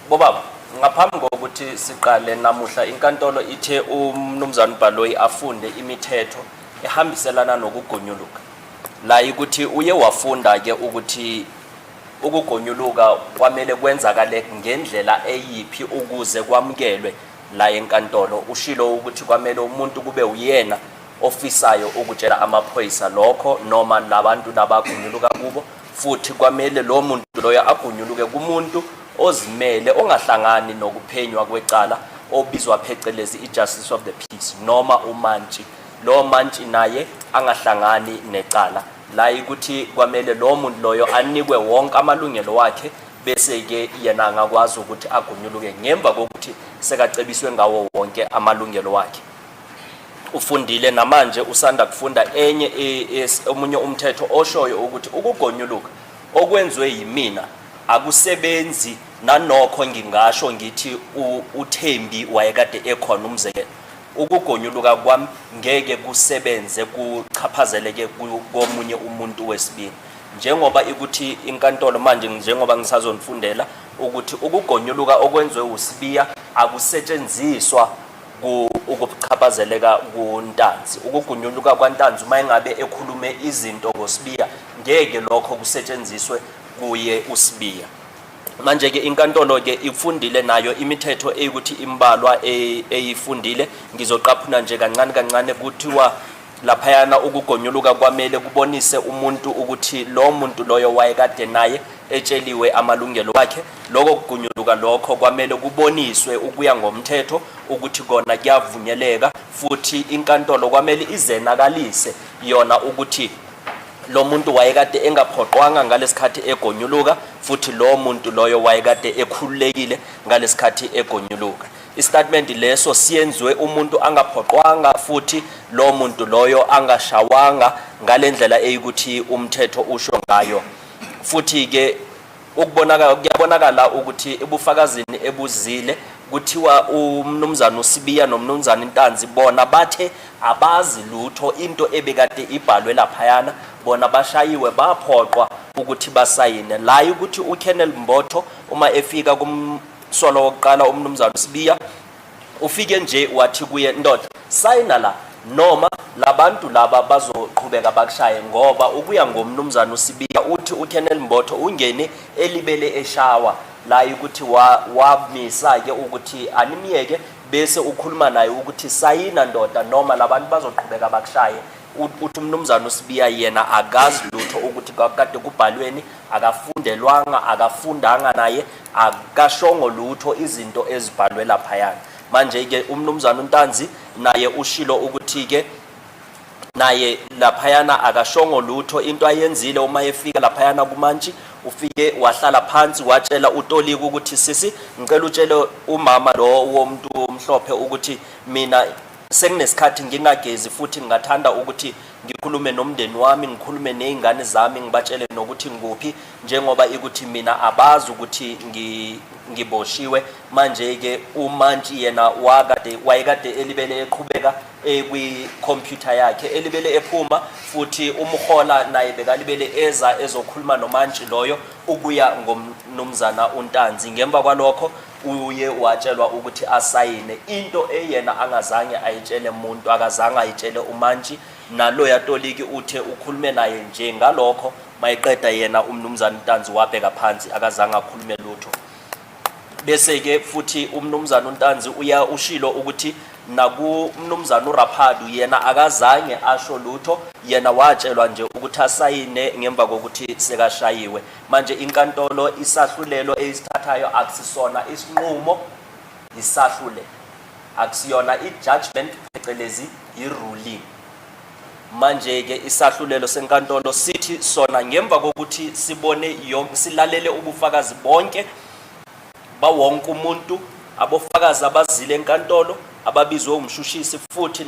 Bobaba, ngaphambi kokuthi siqale namuhla inkantolo ithe umnumzana uBhaloyi afunde imithetho ehambiselana nokugonyuluka. La ukuthi uye wafunda ke ukuthi ukugonyuluka kwamele kwenzakale ngendlela eyiphi ukuze kwamukelwe la enkantolo. Ushilo ukuthi kwamele umuntu kube uyena ofisayo ukutshela amaphoyisa lokho noma labantu labagonyuluka kubo, futhi kwamele lo muntu loyo agonyuluke kumuntu ozimele ongahlangani nokuphenywa kwecala obizwa phecelezi i-justice of the peace noma umantshi. Lo mantshi naye angahlangani necala. La ukuthi kwamele lo muntu loyo anikwe wonke amalungelo wakhe bese ke yena angakwazi ukuthi agonyuluke ngemva kokuthi sekacebiswe ngawo wonke amalungelo wakhe. Ufundile namanje usanda kufunda omunye umthetho oshoyo ukuthi ukugonyuluka okwenzwe yimina akusebenzi nanokho ngingasho ngithi uThembi wayekade ekhona umzekelo. Ukugonyuluka kwami ngeke kusebenze kuchaphazeleke komunye umuntu wesibili. Njengoba ukuthi inkantolo manje njengoba ngisazonifundela ukuthi ukugonyuluka okwenzwe uSibiya akusetshenziswa ukuchaphazeleka kuNtanzi. Ukugonyuluka kwaNtanzi uma engabe ekhulume izinto ngoSibiya ngeke lokho kusetshenziswe kuye uSibiya. Manje ke inkantolo ke ifundile nayo imithetho eyikuthi imbalwa eyifundile. Ngizoqaphuna nje kancane kuthiwa laphayana ukugonyuluka kwamele kubonise umuntu ukuthi lo muntu loyo wayekade naye etsheliwe amalungelo wakhe. Lokho kugonyuluka lokho kwamele kuboniswe ukuya ngomthetho ukuthi kona kuyavunyeleka, futhi inkantolo kwamele izenakalise yona ukuthi lo muntu wayekade engaphoqwanga ngalesikhathi egonyuluka, futhi lo muntu loyo wayekade ekhululekile ngalesikhathi egonyuluka. Istatement leso siyenziwe umuntu angaphoqwanga futhi lo muntu loyo angashawanga ngalendlela eyikuthi umthetho usho ngayo. Futhi ke kuyabonakala ukuthi ebufakazini ebuzile kuthiwa umnumzana uSibiya nomnumzana Ntanzi bona bathe abazi lutho into ebekade ibhalwe laphayana, bona bashayiwe baphoqwa ukuthi basayine. La ukuthi uKenneth Mbotho uma efika kumsolo wokuqala umnumzana uSibiya ufike nje wathi kuye, ndoda sayina la noma labantu laba bazoqhubeka bakushaye, ngoba ukuya ngomnumzana uSibiya uthi uKenneth Mbotho ungene elibele eshawa. La ukuthi wamisa ke ukuthi animiyeke bese ukhuluma naye ukuthi sayina ndoda noma labantu bazoqhubeka bakushaye. Uthi umnumzana uSibiya yena akazi lutho ukuthi kakade kubhalweni, akafundelwanga, akafundanga naye, akashongo lutho izinto ezibhalwe laphayana. Manje ke umnumzana uNtanzi naye ushilo ukuthi ke naye laphayana akashongo lutho. Into ayenzile uma efika laphayana kumantshi ufike wahlala phansi watshela uTolika ukuthi sisi ngicela utshele umama lo womuntu omhlophe ukuthi mina sekunesikhathi ngingagezi futhi ngingathanda ukuthi ngikhulume nomndeni wami, ngikhulume nezingane zami, ngibatshele nokuthi ngikuphi, njengoba ikuthi mina abazi ukuthi ngiboshiwe. Manje ke umantshi yena wayekade elibele eqhubeka kwi-computer yakhe elibele ephuma, futhi umhola naye bekalibele ezokhuluma nomantshi loyo ukuya ngomnumzana uNtanzi. Ngemva kwalokho uye watshelwa ukuthi asayine into eyena angazange ayitshele umuntu, akazange ayitshele umantshi. Nalo yaToliki uthe ukhulume naye nje ngalokho, mayiqeda yena umnumzana uNtanzi wabheka phansi akazange akhulume lutho. Bese ke futhi umnumzana uNtanzi ushilo ukuthi nakumnumzana uRaphadu yena akazange asho lutho, yena watshelwa nje ukuthi asayine ngemva kokuthi sekashayiwe. Manje inkantolo isahlulelo eyisithathayo akusisona isinqumo, isahlulelo, akusiyona i-judgment phecelezi i-ruling. Manje ke isahlulelo senkantolo sithi sona ngemva kokuthi sibone silalele ubufakazi bonke bawonke umuntu, abofakazi abazile enkantolo ababizwe umshushisi, futhi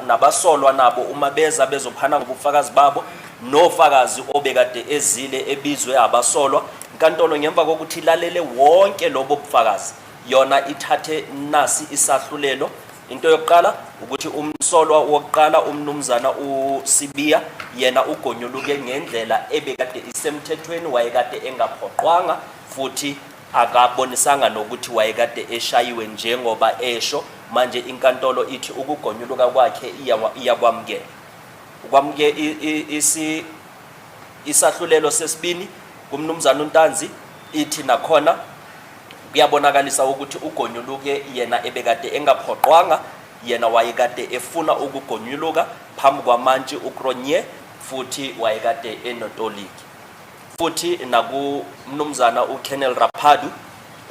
nabasolwa nabo uma beza bezophana ngobufakazi babo, nofakazi obekade ezile ebizwe abasolwa. Inkantolo ngemva kokuthi ilalele wonke lobo bufakazi yona ithathe nasi isahlulelo. Into yokuqala ukuthi umsolwa wokuqala umnumzana uSibiya yena ugonyuluke ngendlela ebekade isemthethweni, wayekade engaphoqwanga futhi akabonisanga nokuthi wayekade eshayiwe njengoba esho. Manje inkantolo ithi ukugonyuluka kwakhe iyakwamukela. Isahlulelo sesibini kumnumzana uNtanzi ithi nakhona kuyabonakalisa ukuthi ugonyuluke yena ebekade engaphoqwanga, yena wayekade efuna ukugonyuluka phambi kwamanje ukronye futhi wayekade enotoliki. Futhi nakumnumzana uKennel Raphadu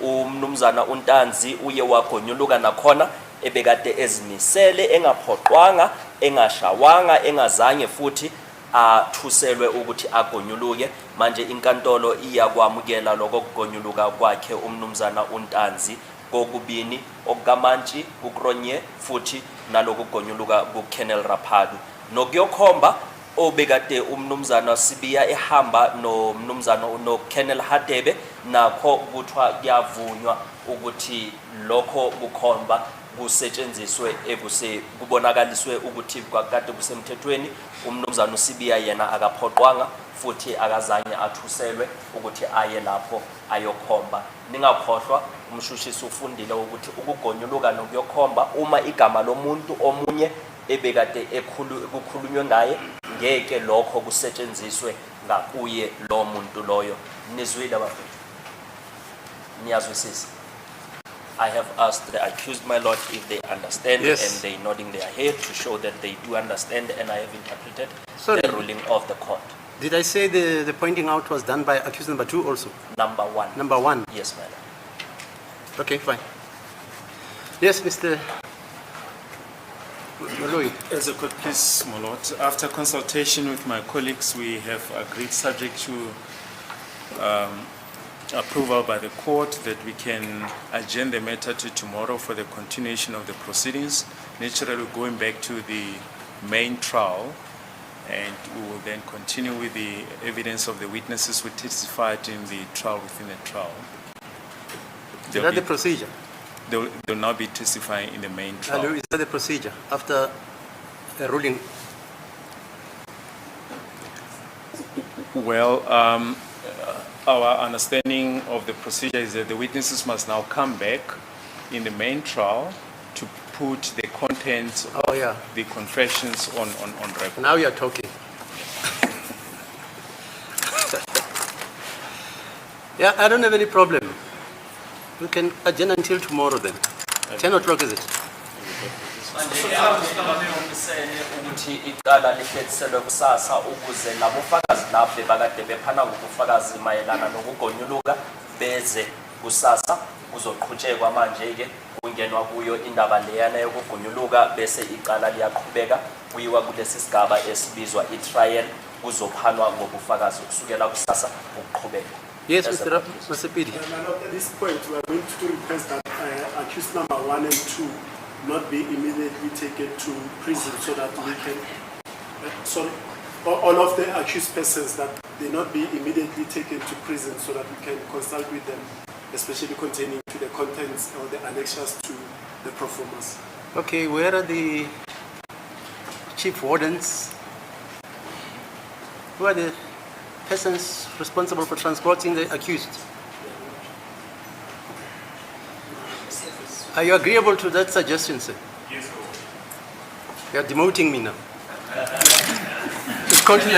umnumzana uNtanzi uye wagonyuluka nakhona ebekade ezimisele engaphoqwanga, engashawanga, engazange futhi athuselwe ukuthi agonyuluke. Manje inkantolo iyakwamukela lokho kugonyuluka kwakhe umnumzana uNtanzi kokubini okukamantshi ukronye futhi nalokho kugonyuluka kuKennel Raphadu. Nokuyokhomba obekade umnumzana Sibiya ehamba nomnumzana noKennel Hadebe nakho kuthiwa kuyavunywa ukuthi lokho kukhomba kusetshenziswe kubonakaliswe ukuthi kwakade kusemthethweni. Umnumzana uSibiya yena akaphoqwanga futhi akazange athuselwe ukuthi aye lapho ayokhomba. Ningakhohlwa umshushisi ufundile ukuthi ukugonyuluka nokuyokhomba uma igama lomuntu omunye ebekade kukhulunywe ngaye ngeke lokho kusetshenziswe ngakuye lo muntu loyo. Nizwile bafethu? Niyazwisisa? I have asked the accused, my lord, if they understand, Yes. and they nodding their head to show that they do understand, and I have interpreted Sorry. the ruling of the court. Did I say the pointing out was done by accused number 2 also? Number one. Number 1. Yes, madam. Okay, fine. Yes, Mr. Malloy. As a court, please, my lord, after consultation with my colleagues, we have agreed, subject to approval by the court, that we can adjourn the matter to tomorrow for the continuation of the proceedings. Naturally, going back to the main trial, and we will then continue with the evidence of the witnesses who testified in the trial within the trial. Is that the procedure? They will now be testifying in the main trial. Hello, is that the procedure after a ruling? Well, our understanding of the procedure is that the witnesses must now come back in the main trial to put the contents Oh, yeah. of the confessions on record. Now you are talking. Yeah, I don't have any problem. We can adjourn until tomorrow then. 10 o'clock is it? Ukuthi icala lihlethiselwe kusasa ukuze labofakazi lapho bakade bephana ngobufakazi mayelana nokugonyuluka beze kusasa kuzoqhutshekwa manje ke kungenwa kuyo indaba leyana yokugonyuluka bese icala liyaqhubeka kuyiwa kulesi sigaba esibizwa itrial kuzophanwa ngobufakazi kusukela kusasa ukuqhubeka. Yes, Mr. Masipidi. At this point, we are going to request that accused number 1 and 2 not be immediately taken to prison so that we can, all of the accused persons that they not be immediately taken to prison so that we can consult with them, especially containing to the contents or the annexures to the performance. Okay, where are the chief wardens? Who are the persons responsible for transporting the accused? Are you agreeable to that suggestion, sir? Yes, sir. You are demoting me now. Just continue,